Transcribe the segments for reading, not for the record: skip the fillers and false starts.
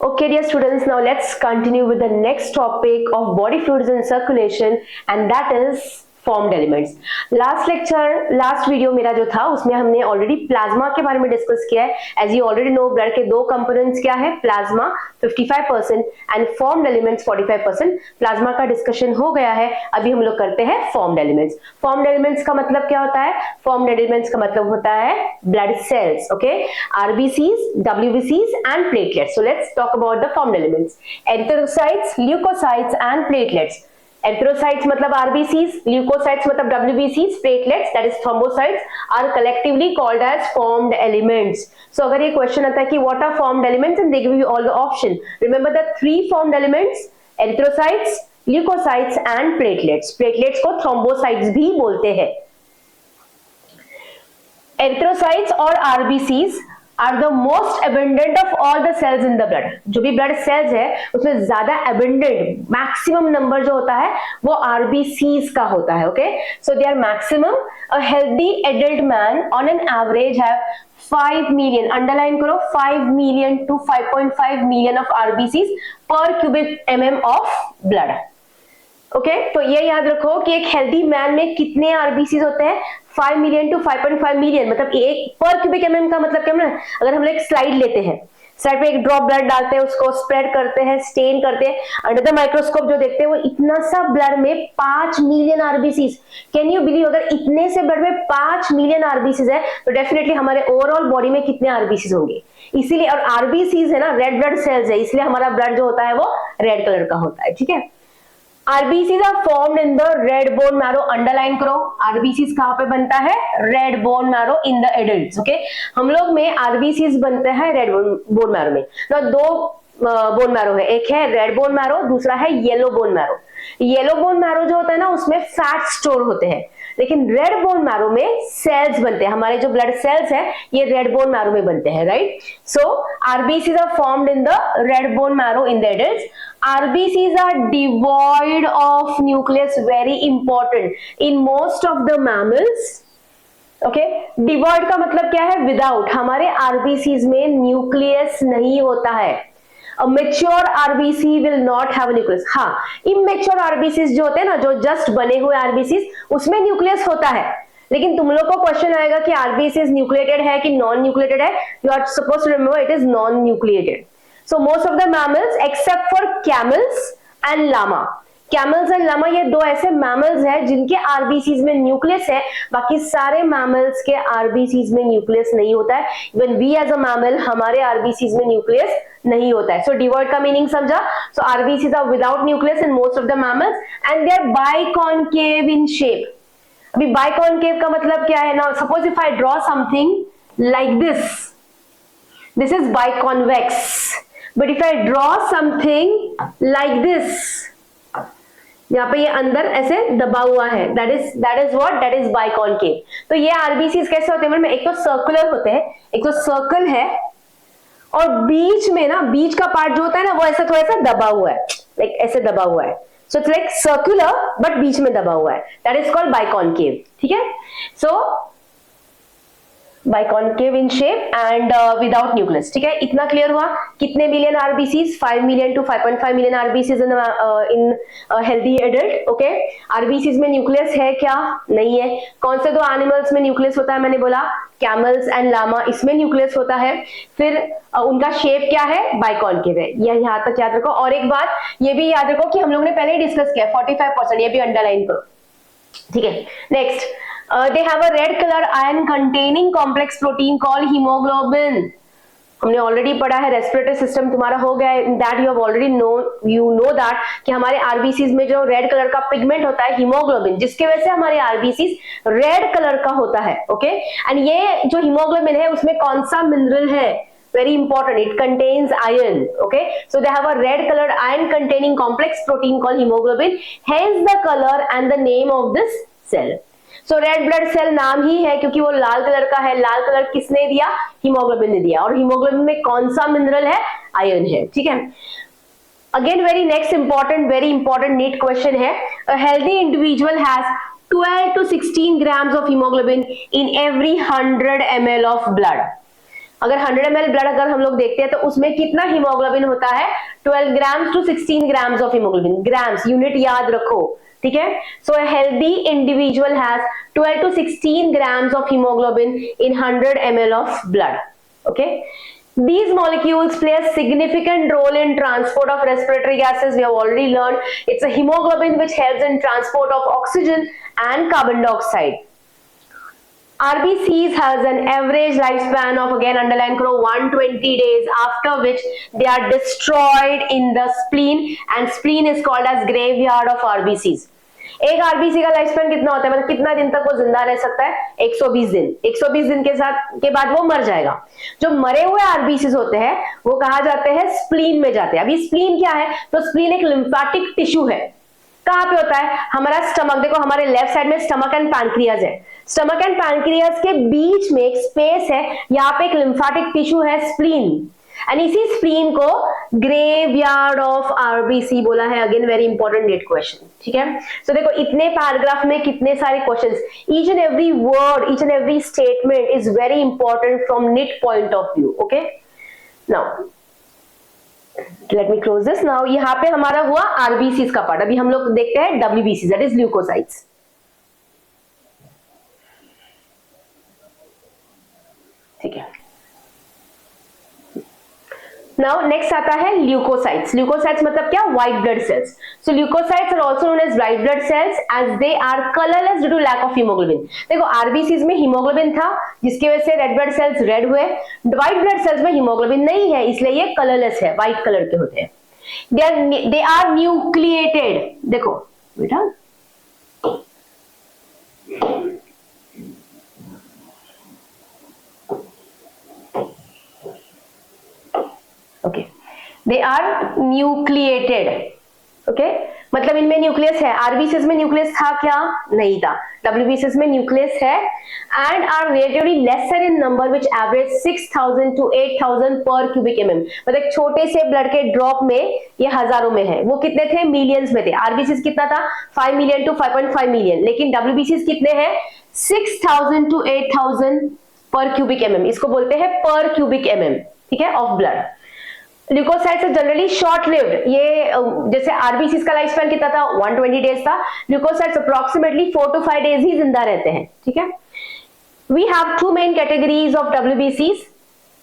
Okay, dear students, now let's continue with the next topic of body fluids in circulation, and that is formed elements. Last video मेरा जो था उसमें हमने already plasma के बारे में डिस्कस किया है. As you already know, blood के दो कंपोनेंट्स क्या है, plasma 55% and formed elements 45%. Plasma का डिस्कशन हो गया है. अभी हम लोग करते हैं फॉर्म्ड एलिमेंट्स. फॉर्म्ड एलिमेंट्स का मतलब क्या होता है? फॉर्म्ड एलिमेंट्स का मतलब होता है ब्लड सेल्स. ओके, आरबीसीज, डब्ल्यूबीसीज and platelets. So let's talk about the formed elements. Erythrocytes, leukocytes and platelets. Erythrocytes मतलब आरबीसीज, ल्यूकोसाइट्स मतलब डब्ल्यूबीसीज, platelets that is thrombocytes are collectively called as formed elements. So अगर ये question आता है कि what are formed elements and they give you all the option, remember the three formed elements, erythrocytes, leukocytes and platelets. Platelets को thrombocytes भी बोलते हैं. Erythrocytes और RBCs are the most abundant of all the cells in the blood. जो भी blood cells है उसमें ज्यादा अबंडेंट, मैक्सिमम नंबर जो होता है वो आरबीसीज का होता है. Okay, so they are maximum. A healthy adult man on an average have 5 million, underline करो, 5 million to 5.5 million of RBCs per cubic mm of blood. Okay, तो ये याद रखो कि एक हेल्दी मैन में कितने आरबीसीज होते हैं, 5 मिलियन टू 5.5 मिलियन. मतलब एक पर क्यूबिक एमएम का मतलब क्या है ना, अगर हम लोग एक स्लाइड लेते हैं, स्लाइड पे एक ड्रॉप ब्लड डालते हैं, उसको स्प्रेड करते हैं, स्टेन करते हैं, अंडर द माइक्रोस्कोप जो देखते हैं वो इतना सा ब्लड में 5 million RBCs. Can you believe, अगर इतने से ब्लड में 5 मिलियन आरबीसीज है तो डेफिनेटली हमारे ओवरऑल बॉडी में कितने आरबीसीज होंगे. इसीलिए, और आरबीसीज है ना, रेड ब्लड सेल्स है, इसलिए हमारा ब्लड जो होता है वो रेड कलर का होता है. ठीक है, RBCs are formed in the red bone marrow. Underline करो, RBCs कहाँ पे बनता है? Red bone marrow in the adults. Okay, हम लोग में RBCs बनते हैं रेड बोन मैरो में. ना दो बोन मैरो है, एक है रेड बोन मैरो, दूसरा है yellow bone marrow. Yellow bone marrow जो होता है ना उसमें फैट स्टोर होते हैं, लेकिन रेड बोन मैरो में सेल्स बनते हैं. हमारे जो ब्लड सेल्स है ये रेड बोन मैरो में बनते हैं, right? So RBCs are formed in the red bone marrow in the adults. RBCs are devoid of nucleus, very important, in most of the mammals. Okay, devoid का मतलब क्या है? Without. हमारे RBCs में nucleus नहीं होता है. A mature RBC will not have a nucleus. हाँ, immature RBCs जो होते हैं ना, जो जस्ट बने हुए RBCs, उसमें न्यूक्लियस होता है. लेकिन तुम लोग को क्वेश्चन आएगा कि RBCs न्यूक्लिएटेड है कि नॉन न्यूक्लिएटेड है. You are suppose to remember it is non nucleated. So most of the mammals except for camels and llama. Camels and llama ये दो ऐसे मैमल्स हैं जिनके आरबीसीज में न्यूक्लियस है, बाकी सारे मैमल्स के आरबीसीज में न्यूक्लियस नहीं होता है. Even we as a mammal, हमारे आरबीसीज में न्यूक्लियस नहीं होता है. सो डिवॉइड का मीनिंग समझा? So RBCs are without nucleus in most of the mammals and they are biconcave in shape. अभी बाइकॉनकेव का मतलब क्या है ना? Suppose if I draw something like this, this is biconvex. But if I draw something like this, यहाँ पे ये अंदर ऐसे दबा हुआ है, that is what, that is biconcave. तो ये आरबीसीज कैसे होते हैं? एक तो सर्कुलर होते हैं, एक तो सर्कल है और बीच में ना, बीच का पार्ट जो होता है ना वो ऐसा थोड़ा सा दबा हुआ है, लाइक ऐसे दबा हुआ है. So it's like circular but बीच में दबा हुआ है, दैट इज कॉल्ड बाइकॉनकेव. ठीक है, so biconcave in shape and without nucleus. ठीक है, इतना क्लियर हुआ? कितने million RBCs? 5 million to 5.5 million RBCs in healthy adult. Okay, RBCs में न्यूक्लियस है क्या? नहीं है. कौन से दो एनिमल्स में न्यूक्लियस होता है? मैंने बोला कैमल्स एंड लामा, इसमें न्यूक्लियस होता है. फिर उनका शेप क्या है? बाइकॉनकेव है. यह यहाँ तक याद रखो. और एक बात ये भी याद रखो कि हम लोग ने पहले ही डिस्कस किया, 45%, ये भी अंडरलाइन करो. ठीक है, next, they have a red color iron containing complex protein called hemoglobin. हमने ऑलरेडी पढ़ा है, रेस्पिरेटरी सिस्टम तुम्हारा हो गया है, that you have already you know that कि हमारे आरबीसीज में जो रेड कलर का पिगमेंट होता है हीमोग्लोबिन, जिसके वजह से हमारे आरबीसीज रेड कलर का होता है. ओके, एंड ये जो हीमोग्लोबिन है उसमें कौन सा मिनरल है? Very important, it contains iron. Okay, so they have a red colored iron containing complex protein called hemoglobin, hence the color and the name of this cell. So red blood cell नाम ही है क्योंकि वो लाल colour का है. लाल colour किसने दिया? Haemoglobin ने दिया. और हीमोग्लोबिन में कौन सा मिनरल है? आयरन है. ठीक है, again very next important, very important NEET question है. A healthy individual has 12 to 16 grams of hemoglobin in every 100 ml of blood. अगर 100 ml ब्लड अगर हम लोग देखते हैं तो उसमें कितना हीमोग्लोबिन होता है, 12 grams to 16 grams of haemoglobin, grams unit याद रखो, ठीक है। So a healthy individual has 12 to 16 grams of haemoglobin in 100 ml of blood, okay. These molecules play a significant role in transport of respiratory gases. We have already learned it's a hemoglobin which helps in transport of oxygen and carbon dioxide. RBCs has an average lifespan of, again underline करो, 120 days, after which they are destroyed in the spleen and spleen is called as graveyard of RBCs. एक RBC का life span कितना होता है, मतलब कितना दिन तक वो जिंदा रह सकता है, 120 दिन। 120 दिन के बाद वो मर जाएगा। जो मरे हुए आरबीसी होते हैं वो कहा जाते हैं स्प्लीन में जाते हैं। अभी स्प्लीन क्या है, तो स्प्लीन एक लिम्फेटिक टिश्यू है। कहां पे होता है, हमारा स्टमक, देखो हमारे लेफ्ट साइड में स्टमक एंड पैनक्रियाज है, स्टमक एंड पैनक्रियाज के बीच में एक स्पेस है, यहाँ पे एक लिम्फेटिक टिश्यू है स्प्लीन, एंड इसी स्प्लीन को ग्रेवयार्ड ऑफ आरबीसी बोला है। Again very important net question, ठीक है। सो देखो इतने पैराग्राफ में कितने सारे questions, each and every word, each and every statement is very important from net point of view, okay. Now let me close this. Now यहाँ पे हमारा हुआ आरबीसी का पार्ट। अभी हम लोग देखते हैं डब्ल्यूबीसी, दैट इज ल्यूकोसाइट्स, ठीक है। नाउ नेक्स्ट आता है ल्यूकोसाइट्स। ल्यूकोसाइट्स मतलब क्या, white blood cells. So leukocytes are also known as white blood cells as they are colourless due to lack of haemoglobin. देखो आरबीसीज में हीमोग्लोबिन था जिसकी वजह से रेड ब्लड सेल्स रेड हुए, व्हाइट ब्लड सेल्स में हीमोग्लोबिन नहीं है इसलिए ये कलरलेस है, व्हाइट कलर के होते हैं। दे आर न्यूक्लिएटेड, देखो बेटा okay, they are nucleated, okay, मतलब इनमें न्यूक्लियस है। आरबीसीज में न्यूक्लियस था क्या, नहीं था। डब्ल्यूबीसीज में न्यूक्लियस है and are relatively lesser in number which average 6000 to 8000 per cubic MM. मतलब एक छोटे से ब्लड के ड्रॉप में ये हजारों में है, वो कितने थे, मिलियंस में थे। आरबीसीज कितना था, 5 मिलियन टू 5.5 मिलियन, लेकिन डब्ल्यूबीसीज कितने हैं, 6000 टू 8000 पर क्यूबिक एमएम, इसको बोलते हैं पर क्यूबिक एमएम, ठीक है, of blood. Leukocytes are generally short lived, ये जैसे आरबीसीज का लाइफ स्पैन कितना था, 120 डेज था, ल्यूकोसाइट्स अप्रोक्सीमेटली 4 to 5 डेज ही जिंदा रहते हैं, ठीक है। We have two main categories of डब्ल्यूबीसीज,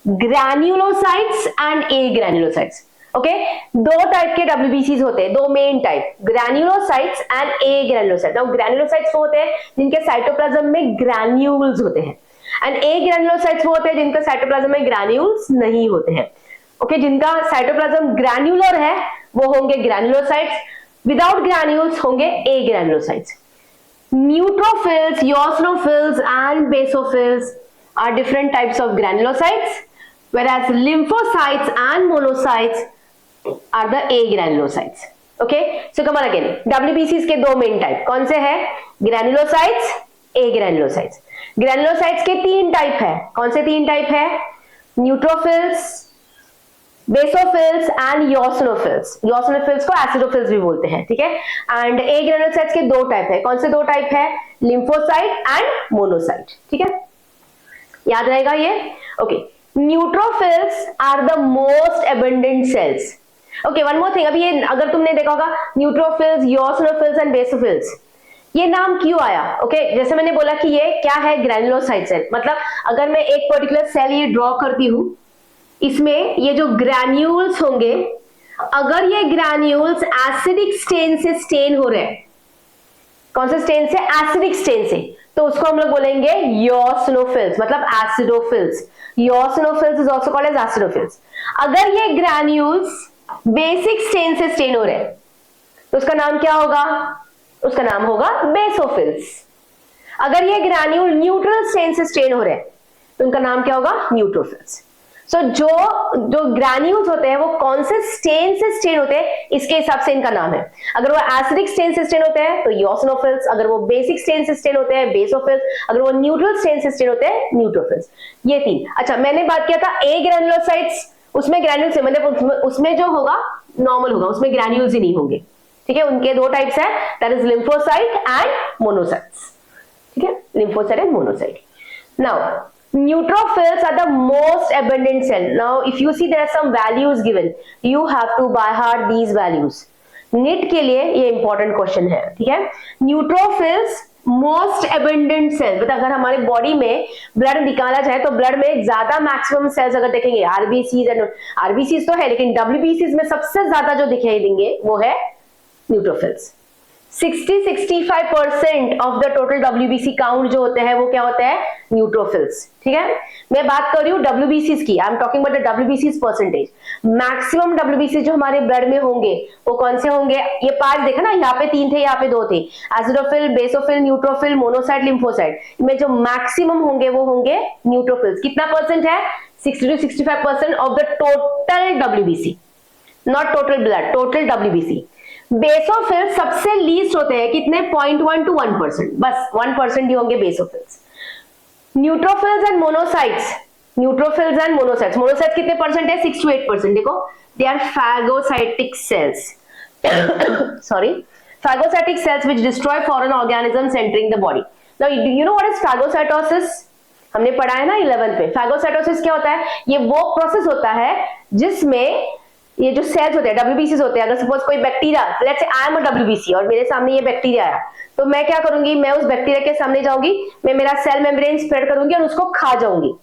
granulocytes and agranulocytes, okay. दो टाइप के डब्ल्यूबीसीज होते हैं, दो main type, granulocytes and agranulocytes. Now granulocytes वो होते हैं जिनके साइटोप्लाज्म में ग्रैन्यूल्स होते हैं, एंड ए ग्रैन्युलोसाइट्स वो होते हैं जिनके साइटोप्लाज्म में ग्रैन्यूल्स नहीं होते हैं, ओके। जिनका साइटोप्लाज्म ग्रैन्युलर है वो होंगे ग्रैन्युलोसाइट्स, विदाउट ग्रैन्यूल्स होंगे agranulocytes. Neutrophils, eosinophils and basophils are different types of granulocytes, whereas lymphocytes and monocytes are the A granulocytes, okay। So come on again, WBCs के दो main type कौन से हैं, granulocytes, ए granulocytes. Granulocytes के तीन type है, कौन से तीन टाइप है, न्यूट्रोफिल्स, बेसोफिल्स एंड योसिनोफिल्स। योसिनोफिल्स को एसिडोफिल्स भी बोलते हैं, ठीक है। एंड ए ग्रैन्युलोसाइट्स के दो टाइप है, कौन से दो टाइप है, लिम्फोसाइट एंड मोनोसाइट, ठीक है, याद रहेगा ये, okay. Neutrophils are the most abundant cells, okay. One more thing, अभी ये अगर तुमने देखा होगा न्यूट्रोफिल्स, योसिनोफिल्स एंड बेसोफिल्स, ये नाम क्यों आया, ओके। जैसे मैंने बोला कि ये क्या है, ग्रैन्युलोसाइट सेल, मतलब अगर मैं एक पर्टिकुलर सेल ये ड्रॉ करती हूं, इसमें ये जो ग्रैन्यूल्स होंगे, अगर ये ग्रैन्यूल्स एसिडिक स्टेन से स्टेन हो रहे हैं, कौन से स्टेन से, एसिडिक स्टेन से, तो उसको हम लोग बोलेंगे योसिनोफिल्स, मतलब acidophils. Eosinophils is also called as acidophils. अगर ये ग्रैन्यूल्स बेसिक स्टेन से स्टेन हो रहे हैं तो उसका नाम क्या होगा, उसका नाम होगा बेसोफिल्स। अगर ये ग्रैन्यूल न्यूट्रल स्टेन से स्टेन हो रहे हैं तो उनका नाम क्या होगा, न्यूट्रोफिल्स। सो जो ग्रैन्यूल्स होते हैं वो कौन से स्टेन से स्टेन होते हैं, इसके हिसाब से इनका नाम है। अगर वो एसिडिक स्टेन से स्टेन होते हैं तो योसिनोफिल्स, अगर वो बेसिक स्टेन से स्टेन होते हैं बेसोफिल्स, अगर वो न्यूट्रल स्टेन से स्टेन होते हैं न्यूट्रोफिल्स, ये तीन। अच्छा, मैंने बात किया था ए ग्रैन्युलोसाइट्स, उसमें ग्रैन्यूल्स मतलब उसमें जो होगा नॉर्मल होगा, उसमें ग्रैन्यूल्स ही नहीं होंगे, ठीक है। उनके दो टाइप्स है, that is lymphocyte and monocytes, ठीक है, lymphocyte and monocyte. Now Neutrophils are the most abundant cell. Now if you see there are some values given, you have to by heart these values. NEET के लिए ये important question है, ठीक है। Neutrophils most abundant sales, मतलब अगर हमारे body में ब्लड निकाला जाए तो ब्लड में ज्यादा मैक्सिमम सेल्स अगर देखेंगे आरबीसीज एंड आरबीसीज तो है, लेकिन डब्ल्यूबीसीज में सबसे ज्यादा जो दिखाई देंगे वो है neutrophils. 60-65% of the total WBC count जो होते हैं वो क्या होते हैं, न्यूट्रोफिल्स, ठीक है। मैं बात कर रही हूँ डब्ल्यूबीसीज की, I am talking about the डब्ल्यूबीसीज परसेंटेज। मैक्सिमम डब्ल्यूबीसी जो हमारे ब्लड में होंगे वो कौन से होंगे, ये 5 देखा ना, यहाँ पे 3 थे, यहाँ पे 2 थे, acidophil, basophil, neutrophil, monocyte, lymphocyte. इनमें जो मैक्सिमम होंगे वो होंगे न्यूट्रोफिल्स। कितना परसेंट है, 60-65% of the total WBC, not total blood, total WBC. Basophil सबसे लीस्ट होते हैं, कितने, 0.1 to 1%, बस 1% ही होंगे basophils. Neutrophils and monocytes, neutrophils and monocytes, monocytes कितने परसेंट है, 6 to 8%। देखो they are phagocytic cells, sorry, phagocytic cells which destroy foreign organisms entering the body. Now you know what is phagocytosis? हमने पढ़ा है ना 11th पे। phagocytosis क्या होता है, ये वो प्रोसेस होता है जिसमें ये जो सेल्स होते हैं, डब्ल्यूबीसी होते हैं, अगर सपोज कोई bacteria, let's say I am a WBC और मेरे सामने ये बैक्टीरिया आया, तो मैं क्या करूंगी, मैं उस बैक्टीरिया के सामने जाऊंगी, मैं मेरा सेल मेम्ब्रेन स्प्रेड करूंगी और उसको खा जाऊंगी,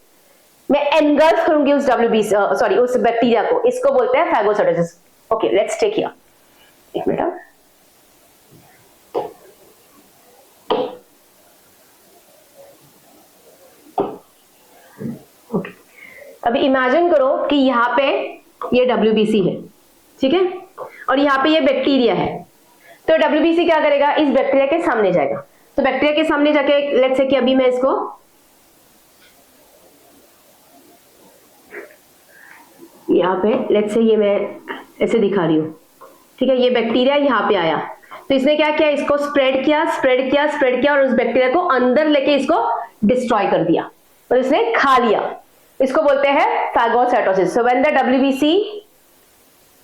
मैं एनगल्फ करूंगी उस डब्ल्यूबीसी, सॉरी उस बैक्टीरिया को, इसको बोलते हैं phagocytosis. Okay, let's take here, एक मिनट। ओके, अभी इमेजिन करो कि यहाँ पे ये WBC है, ठीक है, और यहाँ पे ये बैक्टीरिया है, तो WBC क्या करेगा, इस बैक्टीरिया के सामने जाएगा। तो बैक्टीरिया के सामने जाके लेट्स से कि अभी मैं इसको यहाँ पे, लेट्स से ये मैं ऐसे दिखा रही हूँ, ठीक है, ये बैक्टीरिया यहाँ पे आया, तो इसने क्या किया, इसको स्प्रेड किया, स्प्रेड किया, स्प्रेड किया और उस बैक्टीरिया को अंदर लेके इसको डिस्ट्रॉय कर दिया और इसने खा लिया, इसको बोलते हैं phagocytosis. So when the WBC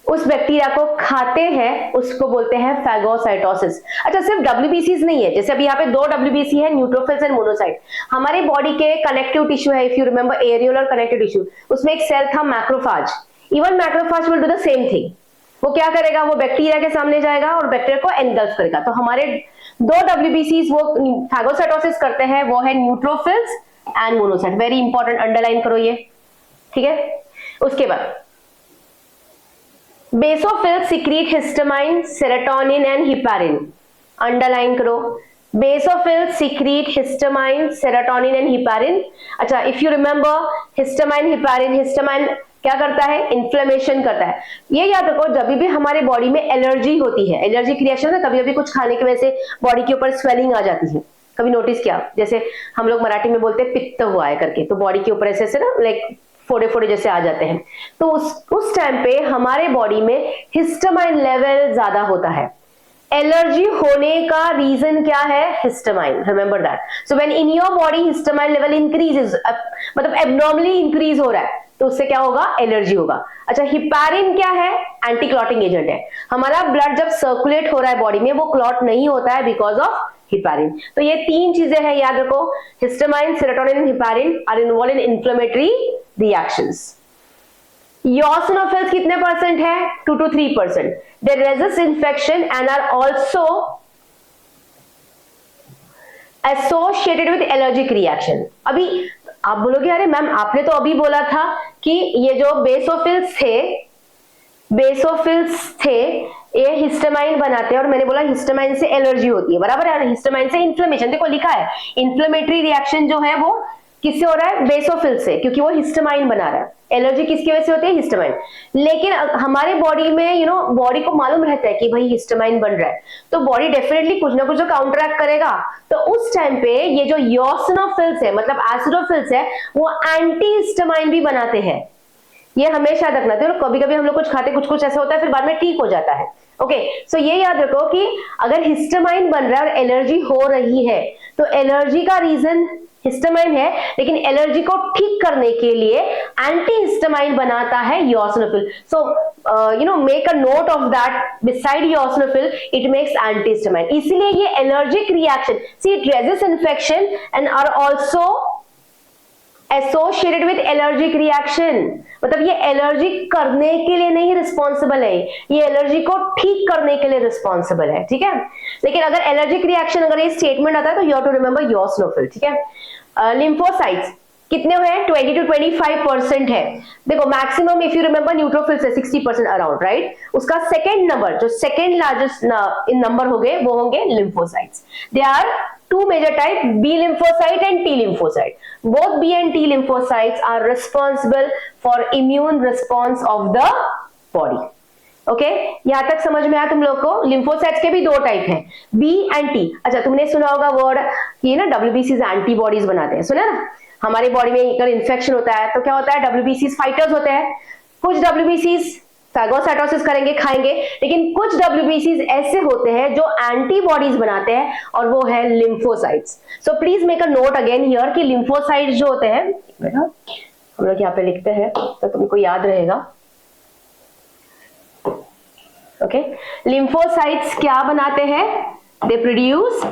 उस बैक्टीरिया को खाते हैं उसको बोलते हैं फैगोसाइटोसिस। अच्छा, सिर्फ डब्ल्यूबीसीज नहीं है, जैसे अभी यहाँ पे 2 डब्ल्यूबीसी है, न्यूट्रोफिल्स एंड मोनोसाइट। हमारे बॉडी के कनेक्टिव टिश्यू है, if you remember areolar connective tissue, उसमें एक सेल था macrophage. Even macrophage will do the same thing, वो क्या करेगा, वो बैक्टीरिया के सामने जाएगा और बैक्टीरिया को एनगल्फ करेगा। तो हमारे 2 डब्ल्यूबीसीज वो फैगोसाइटोसिस करते हैं, वो है neutrophils and monocyte. Very important, underline करो ये, ठीक है। उसके बाद basophil secrete histamine, serotonin and heparin, underline करो। Basophil secrete histamine, serotonin and heparin. अच्छा, if you remember histamine, heparin, histamine क्या करता है, इन्फ्लेमेशन करता है। ये याद रखो, जब भी हमारे बॉडी में एलर्जी होती है, एलर्जिक रिएक्शन है, कभी कभी कुछ खाने की वजह से बॉडी के ऊपर स्वेलिंग आ जाती है, कभी नोटिस किया, जैसे हम लोग मराठी में बोलते हैं पित्त हुआ है करके, तो बॉडी के ऊपर ऐसे ना लाइक फोड़े फोड़े जैसे आ जाते हैं, तो उस टाइम पे हमारे बॉडी में हिस्टामाइन लेवल ज्यादा होता है। एलर्जी होने का रीजन क्या है, histamine, remember that. So when in your body histamine level increases, मतलब एबनॉर्मली इंक्रीज हो रहा है, तो उससे क्या होगा, एलर्जी होगा। अच्छा, हिपारिन क्या है, एंटी क्लॉटिंग एजेंट है। हमारा ब्लड जब सर्कुलेट हो रहा है बॉडी में, वो क्लॉट नहीं होता है बिकॉज ऑफ हिपारिन। तो ये 3 चीजें हैं, याद रखो, histamine, serotonin, heparin are involve in inflammatory reactions. Eosinophils कितने परसेंट है, 2 to 3%। They resist infection and are also associated with allergic reaction। अभी आप बोलोगे अरे मैम आपने तो अभी बोला था कि ये जो बेसोफिल्स थे ये हिस्टामाइन बनाते हैं, और मैंने बोला हिस्टामाइन से एलर्जी होती है, बराबर है, हिस्टामाइन से इन्फ्लेमेशन, देखो लिखा है इन्फ्लेमेटरी रिएक्शन जो है वो किससे हो रहा है, बेसोफिल से, क्योंकि वो हिस्टामाइन बना रहा है। एलर्जी किसकी वजह से होती है, हिस्टामाइन। लेकिन हमारे बॉडी में बॉडी को मालूम रहता है कि भाई हिस्टामाइन बन रहा है, तो बॉडी डेफिनेटली कुछ ना कुछ काउंटरैक्ट करेगा। तो उस टाइम पे ये जो ईओसिनोफिल्स है, मतलब एसिडोफिल्स है, वो एंटी हिस्टामाइन भी बनाते हैं। ये हमेशा रखना चाहिए। कभी कभी हम लोग कुछ खाते, कुछ ऐसा होता है, फिर बाद में ठीक हो जाता है। ओके, सो ये याद रखो कि अगर हिस्टामाइन बन रहा है और एलर्जी हो रही है, तो एलर्जी का रीजन हिस्टामाइन है, लेकिन एलर्जी को ठीक करने के लिए एंटी हिस्टामाइन बनाता है eosinophil. So make a note of that, beside eosinophil it makes anti histamine. इसलिए ये allergic reaction, see it resist infection and are also associated with allergic reaction, मतलब ये एलर्जी करने के लिए नहीं रिस्पॉन्सिबल है, ये एलर्जी को ठीक करने के लिए रिस्पॉन्सिबल है, ठीक है। लेकिन अगर एलर्जिक रिएक्शन, अगर ये स्टेटमेंट आता है तो you have to remember eosinophil, ठीक है। लिम्फोसाइट्स कितने हुए हैं? 20 to 25% है। देखो maximum if you remember neutrophils है 60% अराउंड, राइट। उसका सेकंड नंबर, जो सेकंड लार्जेस्ट इन नंबर हो गए, वो होंगे lymphocytes. They are two major type, B lymphocyte and T lymphocyte. Both B and T lymphocytes are responsible for immune response of the body. Okay, यहां तक समझ में आया तुम लोग को? लिम्फोसाइट्स के भी दो टाइप हैं, B and T। अच्छा, तुमने सुना होगा वर्ड कि ना WBCs एंटीबॉडीज बनाते हैं, सुना ना? हमारी बॉडी में अगर इन्फेक्शन होता है तो क्या होता है? WBCs फाइटर्स होते हैं। कुछ WBCs फैगोसाइटोसिस करेंगे, खाएंगे, लेकिन कुछ WBCs ऐसे होते हैं जो एंटीबॉडीज बनाते हैं, और वो है lymphocytes. So please make a note again here कि लिम्फोसाइट्स जो होते हैं, हम लोग यहाँ पे लिखते हैं तो तुमको याद रहेगा। ओके, लिम्फोसाइट्स क्या बनाते हैं? They produce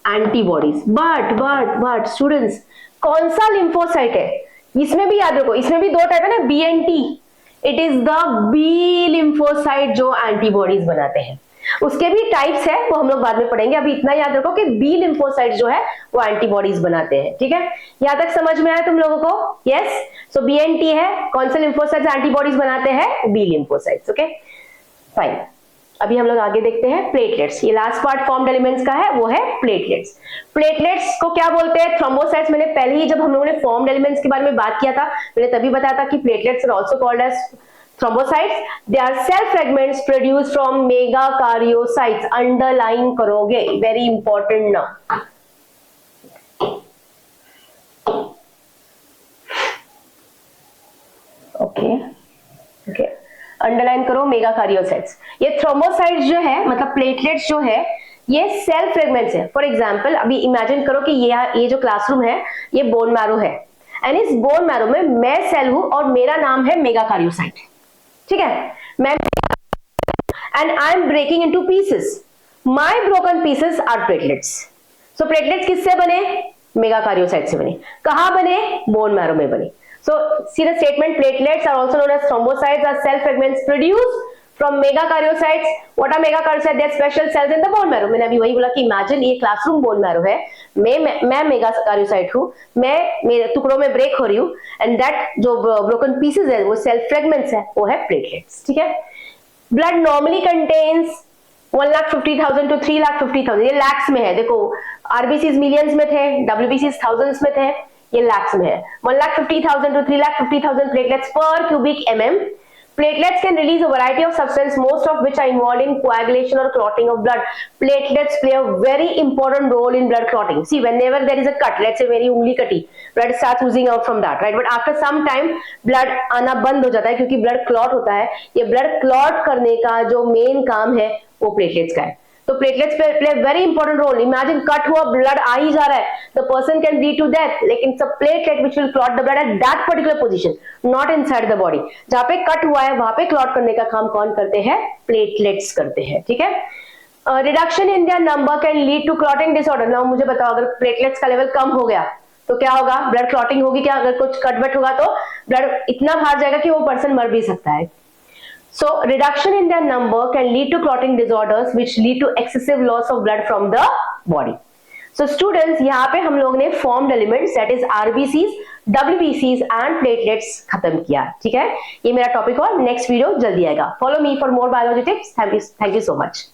antibodies. But students, कौन सा लिम्फोसाइट है? इसमें भी याद रखो, इसमें भी दो टाइप है ना, B and T. It is the B lymphocyte जो एंटीबॉडीज बनाते हैं। उसके भी टाइप्स है, वो हम लोग बाद में पढ़ेंगे। अभी इतना याद रखो कि बी लिम्फोसाइट जो है वो एंटीबॉडीज बनाते हैं, ठीक है। यहां तक समझ में आया तुम लोगों को? Yes. So B and T है, कौन से लिम्फोसाइट्स एंटीबॉडीज बनाते हैं? B lymphocytes. Okay fine. अभी हम लोग आगे देखते हैं प्लेटलेट्स। ये लास्ट पार्ट फॉर्म्ड एलिमेंट्स का है, वो है प्लेटलेट्स। प्लेटलेट्स को क्या बोलते हैं? थ्रोम्बोसाइट्स। मैंने पहले ही जब हम लोगों ने फॉर्म्ड एलिमेंट्स के बारे में बात किया था, मैंने तभी बताया था कि platelets are also called as thrombocytes. They are cell fragments produced from megakaryocytes. Underline करोगे, very important now. Okay. Underline करो मेगाकारियोसाइट्स। ये थ्रोम्बोसाइट्स जो है, मतलब प्लेटलेट्स जो है, ये सेल फ्रेगमेंट्स है। फॉर एग्जांपल अभी इमेजिन करो कि ये जो क्लासरूम है ये बोन मैरो है, एंड इस बोन मैरो में मैं सेल हूं और मेरा नाम है मेगाकारियोसाइट, ठीक है। मैं and I am breaking into pieces, my broken pieces are platelets. So platelets किससे बने? मेगाकारियोसाइट से बने। कहां बने? बोन मैरो में बने। So see the statement, platelets are also known as thrombocytes, are cell fragments produced from megakaryocytes. What are megakaryocytes? They are special cells in the bone marrow. मैंने अभी वही बोला कि imagine ये क्लासरूम बोन मैरो है, मैं मेगाकारियोसाइट हूँ, मैं मेरे टुकड़ों में ब्रेक हो रही हूँ, एंड दैट जो ब्रोकन पीसेस है वो सेल फ्रेगमेंट्स है, वो है प्लेटलेट्स, ठीक है। ब्लड नॉर्मली कंटेन्स 1,50,000 to 3,50,000, ये लैक्स में है। देखो आरबीसीज मिलियंस में थे, WBCs थाउजेंड्स में थे, ये लैक्स में है। 1,50,000 to 3,50,000 platelets per cubic mm. Platelets can release a variety of substances, most of which are involved in coagulation or clotting of blood. Platelets play a very important role in blood clotting. See, whenever there is a cut, let's say मेरी उंगली कटी, blood starts oozing out from that, right? But after some time, blood आना बंद हो जाता है क्योंकि blood clot होता है। ये blood clot करने का जो मेन काम है वो प्लेटलेट्स का है। तो platelets play very important role. Imagine cut हुआ, ब्लड आ ही जा रहा है, the person can bleed to death, लेकिन it's a platelet which will clot the blood at that particular position, not inside the body. जहां पे कट हुआ है वहां पे क्लॉट करने का काम कौन करते हैं? प्लेटलेट्स करते हैं, ठीक है। Reduction in their number can lead to clotting disorder. Now मुझे बताओ, अगर प्लेटलेट्स का लेवल कम हो गया तो क्या होगा? ब्लड क्लॉटिंग होगी क्या? अगर कुछ कटवट होगा तो ब्लड इतना बाहर जाएगा कि वो पर्सन मर भी सकता है। So reduction in their number can lead to clotting disorders which lead to excessive loss of blood from the body. So students, यहाँ पे हम लोग ने formed elements that is RBCs, WBCs and platelets खत्म किया, ठीक है। ये मेरा टॉपिक और नेक्स्ट वीडियो जल्दी आएगा। Follow me for more biology tips. Thank you so much.